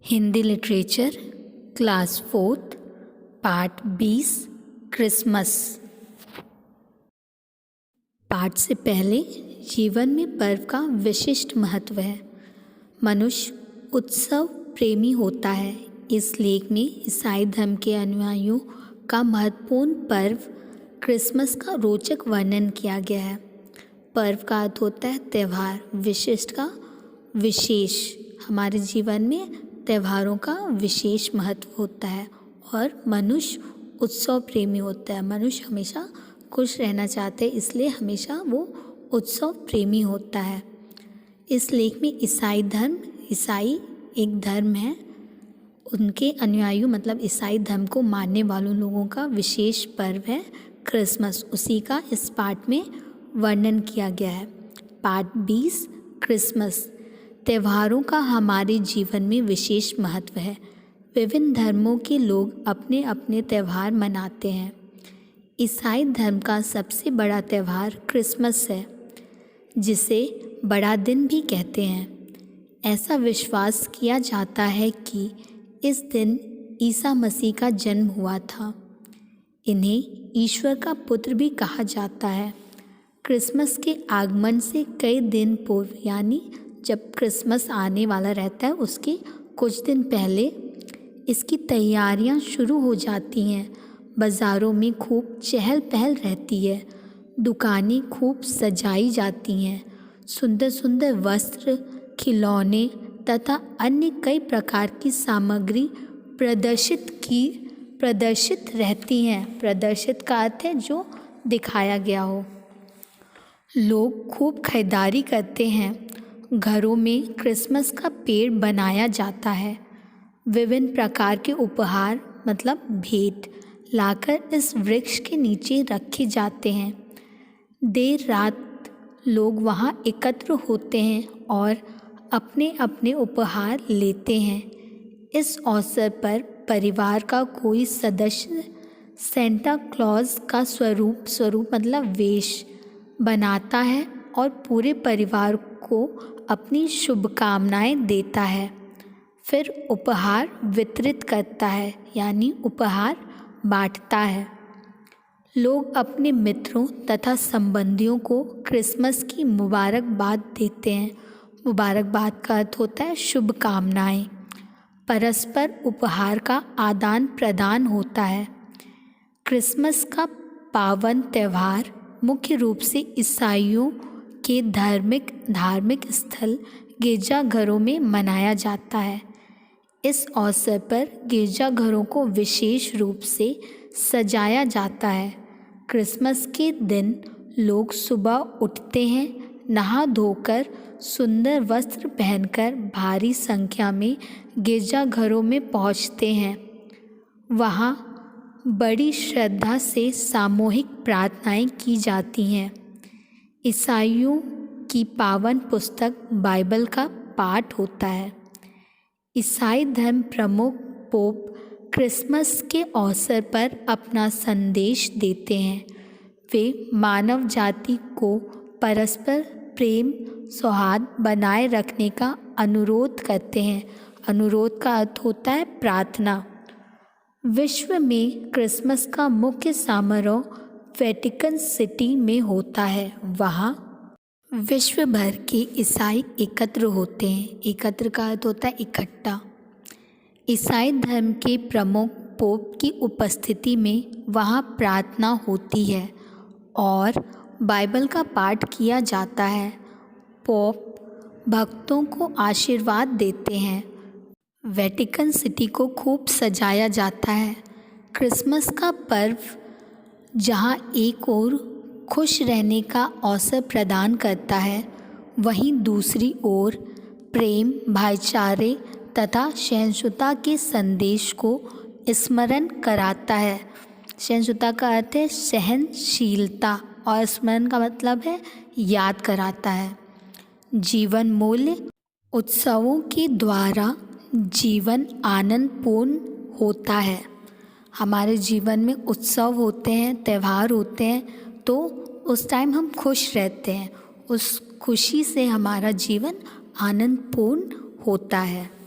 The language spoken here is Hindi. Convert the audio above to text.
Hindi literature class 4 part 20 Christmas. पाठ से पहले जीवन में पर्व का विशिष्ट महत्व है। मनुष्य उत्सव प्रेमी होता है। इस लेख में ईसाई धर्म के अनुयायियों का महत्वपूर्ण पर्व क्रिसमस का रोचक वर्णन किया गया है। पर्व का अर्थ होता है त्यौहार, विशिष्ट का विशेष। हमारे जीवन में त्योहारों का विशेष महत्व होता है और मनुष्य उत्सव प्रेमी होता है। मनुष्य हमेशा खुश रहना चाहते हैं, इसलिए हमेशा वो उत्सव प्रेमी होता है। इस लेख में ईसाई एक धर्म है, उनके अनुयायी मतलब ईसाई धर्म को मानने वालों लोगों का विशेष पर्व है क्रिसमस। उसी का इस पाठ में वर्णन किया गया है। पाठ 20 क्रिसमस। त्योहारों का हमारे जीवन में विशेष महत्व है। विभिन्न धर्मों के लोग अपने अपने त्यौहार मनाते हैं। ईसाई धर्म का सबसे बड़ा त्यौहार क्रिसमस है, जिसे बड़ा दिन भी कहते हैं। ऐसा विश्वास किया जाता है कि इस दिन ईसा मसीह का जन्म हुआ था। इन्हें ईश्वर का पुत्र भी कहा जाता है। क्रिसमस के आगमन से कई दिन पूर्व, यानी जब क्रिसमस आने वाला रहता है उसके कुछ दिन पहले इसकी तैयारियां शुरू हो जाती हैं। बाज़ारों में खूब चहल पहल रहती है, दुकानें खूब सजाई जाती हैं। सुंदर सुंदर वस्त्र, खिलौने तथा अन्य कई प्रकार की सामग्री प्रदर्शित रहती हैं। प्रदर्शित का अर्थ है जो दिखाया गया हो। लोग खूब खरीदारी करते हैं। घरों में क्रिसमस का पेड़ बनाया जाता है। विभिन्न प्रकार के उपहार मतलब भेंट लाकर इस वृक्ष के नीचे रखे जाते हैं। देर रात लोग वहाँ एकत्र होते हैं और अपने अपने उपहार लेते हैं। इस अवसर पर परिवार का कोई सदस्य सेंटा क्लॉज का स्वरूप मतलब वेश बनाता है और पूरे परिवार को अपनी शुभकामनाएं देता है। फिर उपहार वितरित करता है, यानी उपहार बांटता है। लोग अपने मित्रों तथा संबंधियों को क्रिसमस की मुबारकबाद देते हैं। मुबारकबाद का अर्थ होता है शुभकामनाएं। परस्पर उपहार का आदान प्रदान होता है। क्रिसमस का पावन त्यौहार मुख्य रूप से ईसाइयों के धार्मिक स्थल गिरजाघरों में मनाया जाता है। इस अवसर पर गिरजाघरों को विशेष रूप से सजाया जाता है। क्रिसमस के दिन लोग सुबह उठते हैं, नहा धोकर सुंदर वस्त्र पहनकर भारी संख्या में गिरजाघरों में पहुंचते हैं। वहाँ बड़ी श्रद्धा से सामूहिक प्रार्थनाएं की जाती हैं। ईसाइयों की पावन पुस्तक बाइबल का पाठ होता है। ईसाई धर्म प्रमुख पोप क्रिसमस के अवसर पर अपना संदेश देते हैं। वे मानव जाति को परस्पर प्रेम सौहार्द बनाए रखने का अनुरोध करते हैं। अनुरोध का अर्थ होता है प्रार्थना। विश्व में क्रिसमस का मुख्य समारोह वेटिकन सिटी में होता है। वहाँ विश्व भर के ईसाई एकत्र होते हैं। एकत्र का अर्थ होता है इकट्ठा। ईसाई धर्म के प्रमुख पोप की उपस्थिति में वहाँ प्रार्थना होती है और बाइबल का पाठ किया जाता है। पोप भक्तों को आशीर्वाद देते हैं। वेटिकन सिटी को खूब सजाया जाता है। क्रिसमस का पर्व जहाँ एक ओर खुश रहने का अवसर प्रदान करता है, वहीं दूसरी ओर प्रेम, भाईचारे तथा सहिष्णुता के संदेश को स्मरण कराता है। सहिष्णुता का अर्थ है सहनशीलता और स्मरण का मतलब है याद कराता है। जीवन मूल्य। उत्सवों के द्वारा जीवन आनंदपूर्ण होता है। हमारे जीवन में उत्सव होते हैं, त्यौहार होते हैं, तो उस टाइम हम खुश रहते हैं। उस खुशी से हमारा जीवन आनंदपूर्ण होता है।